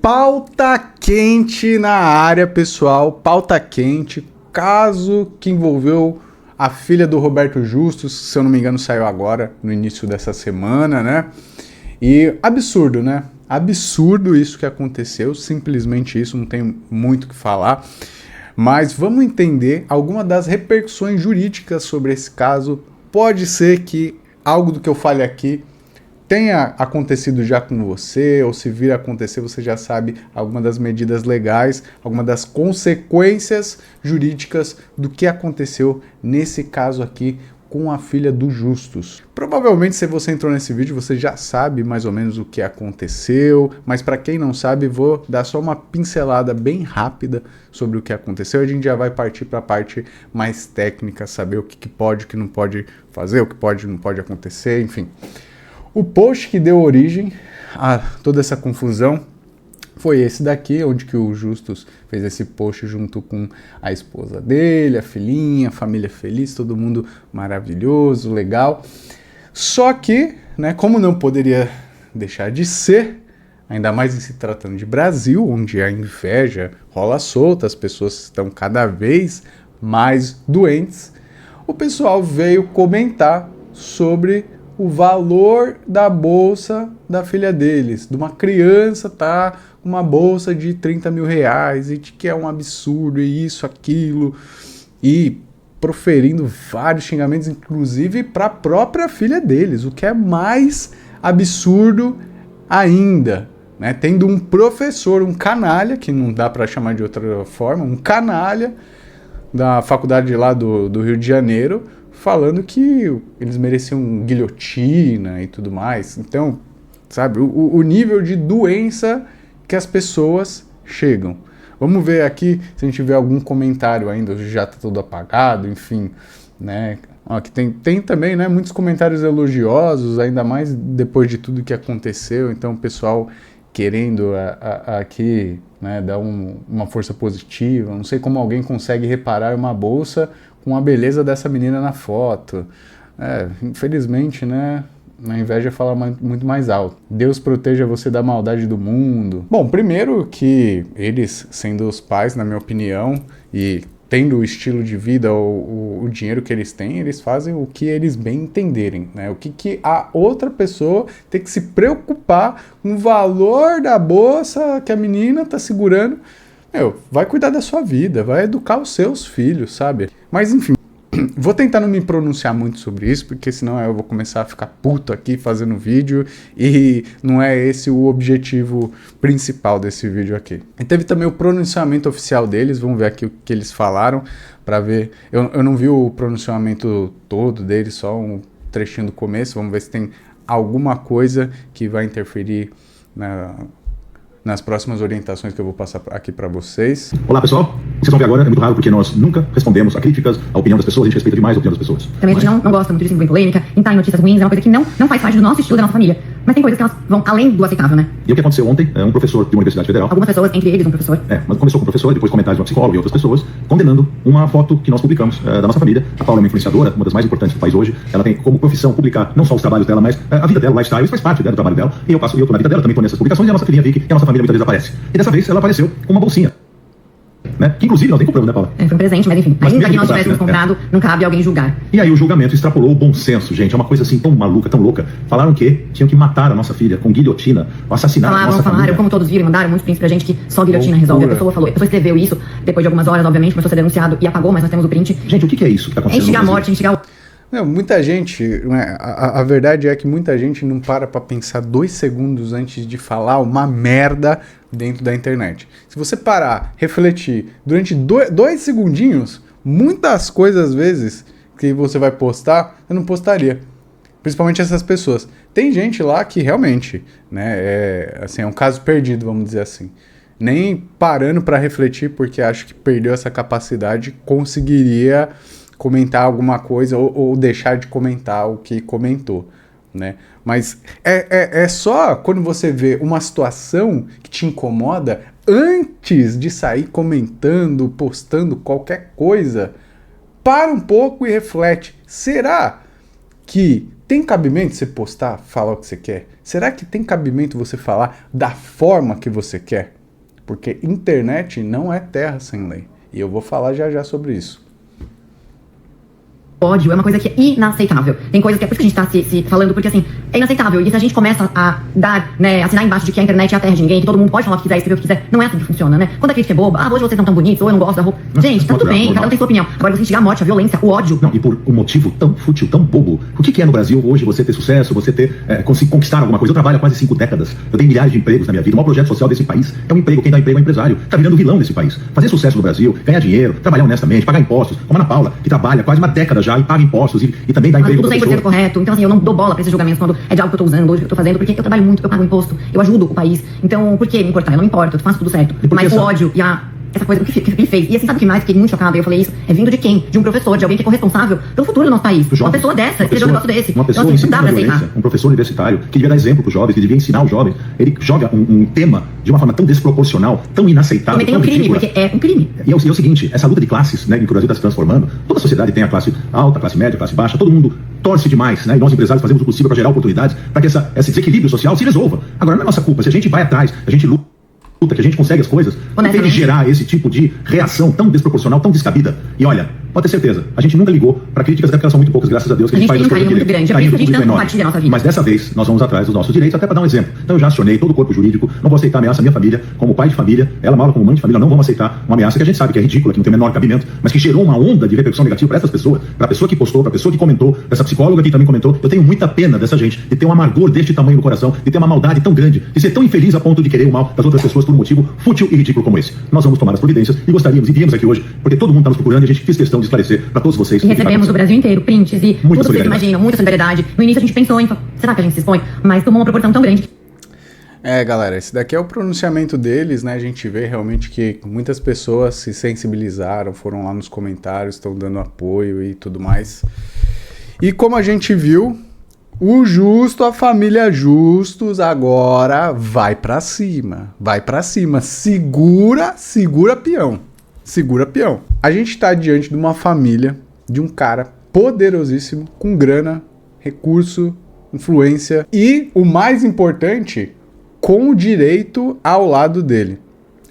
Pauta quente na área, pessoal. Pauta quente. Caso que envolveu a filha do Roberto Justus, se eu não me engano, saiu agora, no início dessa semana, né? E absurdo, né? Absurdo isso que aconteceu, simplesmente isso, não tem muito o que falar. Mas vamos entender alguma das repercussões jurídicas sobre esse caso. Pode ser que algo do que eu fale aqui tenha acontecido já com você, ou se vir a acontecer, você já sabe alguma das medidas legais, alguma das consequências jurídicas do que aconteceu nesse caso aqui com a filha do Justus. Provavelmente, se você entrou nesse vídeo, você já sabe mais ou menos o que aconteceu, mas para quem não sabe, vou dar só uma pincelada bem rápida sobre o que aconteceu. A gente já vai partir para a parte mais técnica, saber o que pode, o que não pode fazer, o que pode e não pode acontecer, enfim. O post que deu origem a toda essa confusão foi esse daqui, onde que o Justus fez esse post junto com a esposa dele, a filhinha, a família feliz, todo mundo maravilhoso, legal. Só que, né, como não poderia deixar de ser, ainda mais em se tratando de Brasil, onde a inveja rola solta, as pessoas estão cada vez mais doentes, o pessoal veio comentar sobre o valor da bolsa da filha deles, de uma criança tá com uma bolsa de 30 mil reais e de que é um absurdo e isso, aquilo, e proferindo vários xingamentos, inclusive para a própria filha deles, o que é mais absurdo ainda, né? Tendo um professor, um canalha, que não dá para chamar de outra forma, um canalha da faculdade lá do Rio de Janeiro, falando que eles mereciam guilhotina e tudo mais. Então, sabe, o nível de doença que as pessoas chegam. Vamos ver aqui se a gente vê algum comentário ainda, já está tudo apagado, enfim, né? Aqui tem também, né, muitos comentários elogiosos, ainda mais depois de tudo que aconteceu. Então, o pessoal querendo aqui, né, dar uma força positiva. Não sei como alguém consegue reparar uma bolsa com a beleza dessa menina na foto. Infelizmente, né, a inveja fala muito mais alto. Deus proteja você da maldade do mundo. Bom, primeiro que eles, sendo os pais, na minha opinião, e tendo o estilo de vida, o dinheiro que eles têm, eles fazem o que eles bem entenderem, né? O que a outra pessoa tem que se preocupar com o valor da bolsa que a menina tá segurando. Vai cuidar da sua vida, vai educar os seus filhos, sabe? Mas enfim, vou tentar não me pronunciar muito sobre isso, porque senão eu vou começar a ficar puto aqui fazendo vídeo, e não é esse o objetivo principal desse vídeo aqui. E teve também o pronunciamento oficial deles, vamos ver aqui o que eles falaram, para ver. Eu não vi o pronunciamento todo deles, só um trechinho do começo, vamos ver se tem alguma coisa que vai interferir nas próximas orientações que eu vou passar aqui para vocês. Olá, pessoal. Vocês vão ver agora, é muito raro porque nós nunca respondemos a críticas, a opinião das pessoas, a gente respeita demais a opinião das pessoas. Também a gente não gosta muito disso, muito polêmica, entrar em notícias ruins, é uma coisa que não faz parte do nosso estilo, da nossa família. Mas tem coisas que elas vão além do aceitável, né? E o que aconteceu ontem, um professor de uma universidade federal... Algumas pessoas, entre eles um professor... mas começou com o professor, depois comentários de uma psicóloga e outras pessoas, condenando uma foto que nós publicamos da nossa família. A Paula é uma influenciadora, uma das mais importantes do país hoje. Ela tem como profissão publicar não só os trabalhos dela, mas a vida dela, o lifestyle, isso faz parte do trabalho dela. E eu tô na vida dela, também tô nessas publicações, e a nossa filhinha Vicky, que a nossa família muitas vezes aparece. E dessa vez ela apareceu com uma bolsinha, né? Que inclusive nós nem compramos, né, Paula? Foi um presente, mas enfim, ainda que nós tivéssemos comprado, não cabe alguém julgar. E aí o julgamento extrapolou o bom senso, gente. É uma coisa assim tão maluca, tão louca. Falaram que tinham que matar a nossa filha com guilhotina, assassinar a nossa família. Falaram, como todos viram, mandaram muitos prints pra gente que só guilhotina resolve. A pessoa falou, a pessoa escreveu isso, depois de algumas horas, obviamente, começou a ser denunciado e apagou, mas nós temos o print. Gente, o que é isso que tá acontecendo? Instigar a morte, instigar o... Muita gente, né, a verdade é que muita gente não para pensar 2 segundos antes de falar uma merda dentro da internet. Se você parar, refletir durante 2 segundinhos, muitas coisas às vezes que você vai postar, eu não postaria. Principalmente essas pessoas. Tem gente lá que realmente, né, é um caso perdido, vamos dizer assim. Nem parando para refletir, porque acho que perdeu essa capacidade, conseguiria comentar alguma coisa ou deixar de comentar o que comentou, né? Mas é só quando você vê uma situação que te incomoda, antes de sair comentando, postando qualquer coisa, para um pouco e reflete. Será que Tem cabimento você postar, falar o que você quer? Será que tem cabimento você falar da forma que você quer? Porque internet não é terra sem lei. E eu vou falar já já sobre isso. Ódio é uma coisa que é inaceitável. Tem coisas que é por isso que a gente tá se falando, porque assim, é inaceitável. E se a gente começa a dar, né, assinar embaixo de que a internet é a terra de ninguém, que todo mundo pode falar o que quiser, escrever o que quiser, não é assim que funciona, né? Quando a crítica é boba, hoje vocês não tão bonitos, ou eu não gosto da roupa. Gente, tá tudo bem, cada um tem sua opinião. Agora você instigar a morte, a violência, o ódio. Não, e por um motivo tão fútil, tão bobo. O que é no Brasil hoje você ter sucesso, você ter conseguir conquistar alguma coisa? Eu trabalho há quase 5 décadas. Eu tenho milhares de empregos na minha vida. O maior projeto social desse país é um emprego. Quem dá emprego é o empresário. Tá virando vilão desse país. Fazer sucesso no Brasil, ganhar dinheiro, trabalhar honestamente, pagar impostos. Como a Ana Paula, que trabalha quase uma década já e paga impostos e também dá emprego tudo para 100% correto. Então, assim, eu não dou bola pra esses julgamentos quando é de algo que eu tô usando, hoje que eu tô fazendo, porque eu trabalho muito, eu pago imposto, eu ajudo o país. Então, por que me importar? Eu não me importo, eu faço tudo certo. Mas o ódio e essa coisa que ele fez. E assim, sabe o que mais? Fiquei muito chocada. E eu falei isso. É vindo de quem? De um professor, de alguém que é corresponsável pelo futuro do nosso país. Uma pessoa dessa, escreveu um negócio desse. Uma pessoa então, assim, incitando a violência, um professor universitário, que devia dar exemplo para os jovens, que devia ensinar os jovens. Ele joga um tema de uma forma tão desproporcional, tão inaceitável. Também tem um crime, ridícula. porque é um crime. E é o seguinte, essa luta de classes, né, que o Brasil está se transformando, toda a sociedade tem a classe alta, a classe média, a classe baixa, todo mundo torce demais, né? E nós empresários fazemos o possível para gerar oportunidades para que esse desequilíbrio social se resolva. Agora, não é nossa culpa. Se a gente vai atrás, a gente luta, que a gente consegue as coisas, não tem que gerar esse tipo de reação tão desproporcional, tão descabida. E olha, pode ter certeza, a gente nunca ligou para críticas, porque elas são muito poucas, graças a Deus, que a gente faz as coisas muito grande, a gente tanto compartilha a nossa vida. Mas dessa vez, nós vamos atrás dos nossos direitos, até para dar um exemplo. Então eu já acionei todo o corpo jurídico, não vou aceitar ameaça à minha família, como pai de família, ela mala como mãe de família, não vamos aceitar uma ameaça que a gente sabe que é ridícula, que não tem o menor cabimento, mas que gerou uma onda de repercussão negativa para essas pessoas, para a pessoa que postou, para a pessoa que comentou, para essa psicóloga que também comentou. Eu tenho muita pena dessa gente, de ter um amargor deste tamanho no coração, de ter uma maldade tão grande, de ser tão infeliz a ponto de querer o mal das outras pessoas por um motivo fútil e ridículo como esse. Nós vamos tomar as providências e gostaríamos, e viemos aqui hoje, porque todo mundo está nos procurando e a gente fez questão de esclarecer para todos vocês. E recebemos do Brasil inteiro prints e tudo que vocês imaginam, muita solidariedade. No início a gente pensou em, será que a gente se expõe? Mas tomou uma proporção tão grande. Galera, esse daqui é o pronunciamento deles, né? A gente vê realmente que muitas pessoas se sensibilizaram, foram lá nos comentários, estão dando apoio e tudo mais. E como a gente viu, o Justo, a família Justus agora vai pra cima, segura peão, A gente tá diante de uma família, de um cara poderosíssimo, com grana, recurso, influência e, o mais importante, com o direito ao lado dele.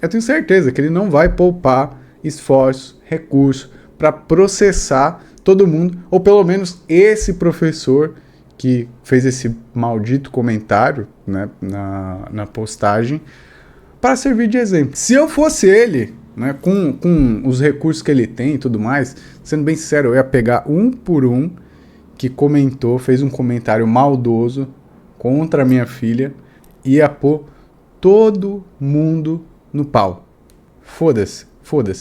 Eu tenho certeza que ele não vai poupar esforço, recurso para processar todo mundo, ou pelo menos esse professor que fez esse maldito comentário, né, na postagem, para servir de exemplo. Se eu fosse ele, né, com os recursos que ele tem e tudo mais, sendo bem sincero, eu ia pegar um por um que comentou, fez um comentário maldoso contra a minha filha, ia pôr todo mundo no pau. Foda-se.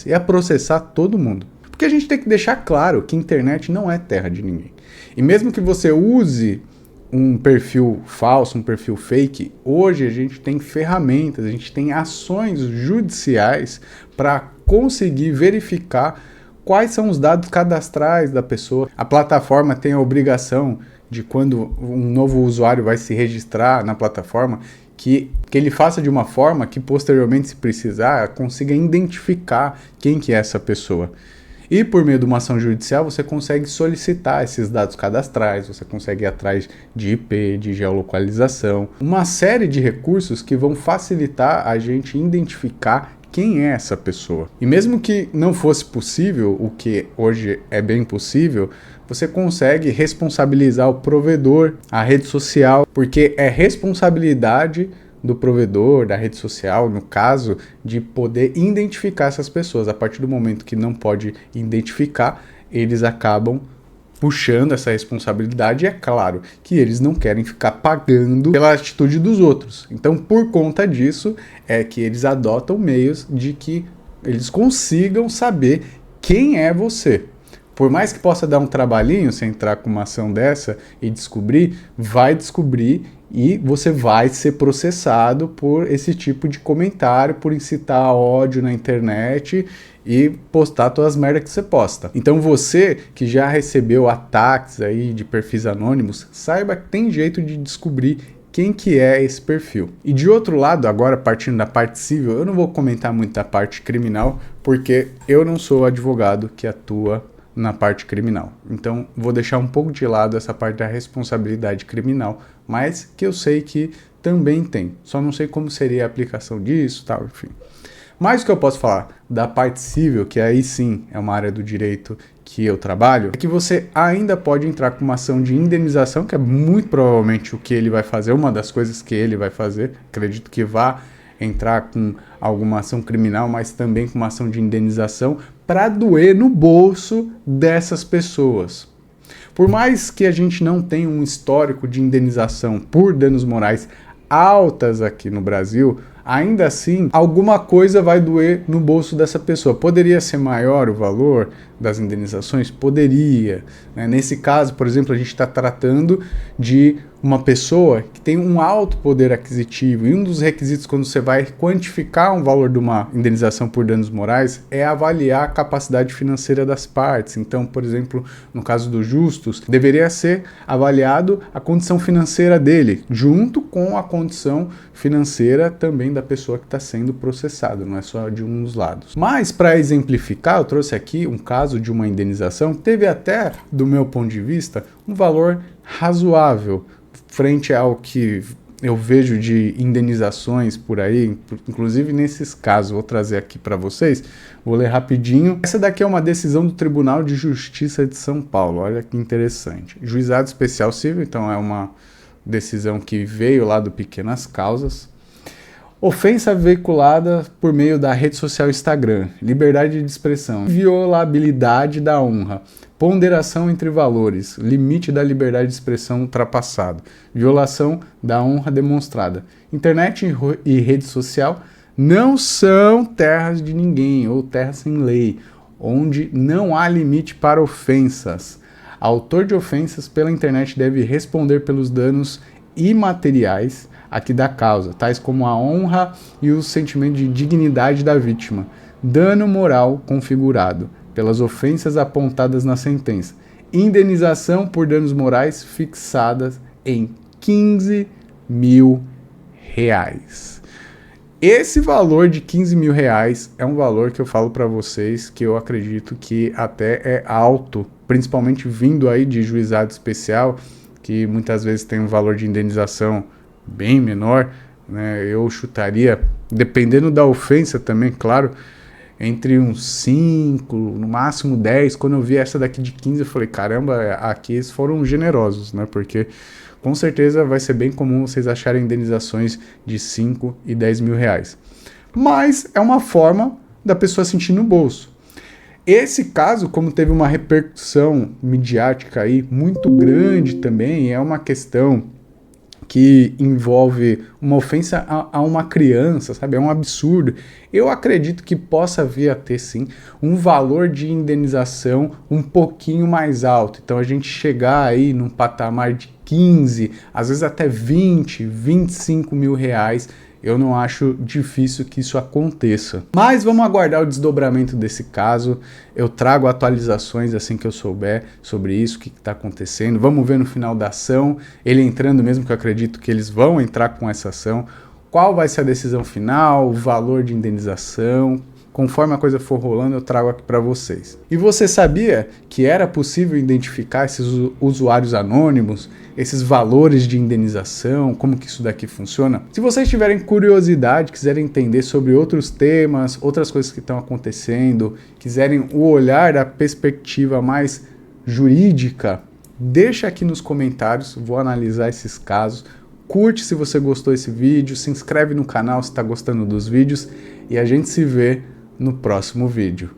Ia processar todo mundo. Porque a gente tem que deixar claro que a internet não é terra de ninguém. E mesmo que você use um perfil falso, um perfil fake, hoje a gente tem ferramentas, a gente tem ações judiciais para conseguir verificar quais são os dados cadastrais da pessoa. A plataforma tem a obrigação de, quando um novo usuário vai se registrar na plataforma, que ele faça de uma forma que posteriormente, se precisar, consiga identificar quem que é essa pessoa. E por meio de uma ação judicial você consegue solicitar esses dados cadastrais, você consegue ir atrás de IP, de geolocalização, uma série de recursos que vão facilitar a gente identificar quem é essa pessoa. E mesmo que não fosse possível, o que hoje é bem possível, você consegue responsabilizar o provedor, a rede social, porque é responsabilidade do provedor, da rede social, no caso, de poder identificar essas pessoas. A partir do momento que não pode identificar, eles acabam puxando essa responsabilidade, e é claro que eles não querem ficar pagando pela atitude dos outros. Então, por conta disso, é que eles adotam meios de que eles consigam saber quem é você. Por mais que possa dar um trabalhinho você entrar com uma ação dessa e descobrir, vai descobrir e você vai ser processado por esse tipo de comentário, por incitar ódio na internet e postar todas as merdas que você posta. Então você que já recebeu ataques aí de perfis anônimos, saiba que tem jeito de descobrir quem que é esse perfil. E de outro lado, agora partindo da parte civil, eu não vou comentar muito da parte criminal, porque eu não sou advogado que atua na parte criminal. Então, vou deixar um pouco de lado essa parte da responsabilidade criminal, mas que eu sei que também tem. Só não sei como seria a aplicação disso, tal, enfim. Mas o que eu posso falar da parte civil, que aí sim é uma área do direito que eu trabalho, é que você ainda pode entrar com uma ação de indenização, que é muito provavelmente o que ele vai fazer, uma das coisas que ele vai fazer. Acredito que vá entrar com alguma ação criminal, mas também com uma ação de indenização para doer no bolso dessas pessoas. Por mais que a gente não tenha um histórico de indenização por danos morais altas aqui no Brasil, ainda assim, alguma coisa vai doer no bolso dessa pessoa. Poderia ser maior o valor das indenizações? Poderia. Né? Nesse caso, por exemplo, a gente está tratando de uma pessoa que tem um alto poder aquisitivo, e um dos requisitos quando você vai quantificar um valor de uma indenização por danos morais é avaliar a capacidade financeira das partes. Então, por exemplo, no caso do Justus, deveria ser avaliado a condição financeira dele, junto com a condição financeira também da pessoa que está sendo processada, não é só de um dos lados. Mas, para exemplificar, eu trouxe aqui um caso de uma indenização que teve até, do meu ponto de vista, um valor razoável, frente ao que eu vejo de indenizações por aí, inclusive nesses casos. Vou trazer aqui para vocês, vou ler rapidinho. Essa daqui é uma decisão do Tribunal de Justiça de São Paulo, olha que interessante. Juizado Especial Civil, então é uma decisão que veio lá do Pequenas Causas. Ofensa veiculada por meio da rede social Instagram, liberdade de expressão, violabilidade da honra, ponderação entre valores, limite da liberdade de expressão ultrapassado, violação da honra demonstrada. Internet e rede social não são terras de ninguém ou terras sem lei, onde não há limite para ofensas. Autor de ofensas pela internet deve responder pelos danos imateriais aqui da causa, tais como a honra e o sentimento de dignidade da vítima, dano moral configurado pelas ofensas apontadas na sentença, indenização por danos morais fixadas em R$15 mil. Esse valor de R$15 mil é um valor que eu falo para vocês que eu acredito que até é alto, principalmente vindo aí de juizado especial, que muitas vezes tem um valor de indenização bem menor, né? Eu chutaria, dependendo da ofensa também, claro, entre uns 5, no máximo 10. Quando eu vi essa daqui de 15, eu falei, caramba, aqui eles foram generosos, né? Porque com certeza vai ser bem comum vocês acharem indenizações de 5 e 10 mil reais. Mas é uma forma da pessoa sentir no bolso. Esse caso, como teve uma repercussão midiática aí muito grande também, é uma questão que envolve uma ofensa a uma criança, sabe? É um absurdo. Eu acredito que possa vir a ter, sim, um valor de indenização um pouquinho mais alto. Então, a gente chegar aí num patamar de 15, às vezes até 20, 25 mil reais, eu não acho difícil que isso aconteça. Mas vamos aguardar o desdobramento desse caso. Eu trago atualizações assim que eu souber sobre isso, o que está acontecendo. Vamos ver no final da ação, ele entrando mesmo, que eu acredito que eles vão entrar com essa ação. Qual vai ser a decisão final, o valor de indenização. Conforme a coisa for rolando, eu trago aqui para vocês. E você sabia que era possível identificar esses usuários anônimos, esses valores de indenização, como que isso daqui funciona? Se vocês tiverem curiosidade, quiserem entender sobre outros temas, outras coisas que estão acontecendo, quiserem o olhar da perspectiva mais jurídica, deixa aqui nos comentários, vou analisar esses casos. Curte se você gostou desse vídeo, se inscreve no canal se está gostando dos vídeos e a gente se vê no próximo vídeo.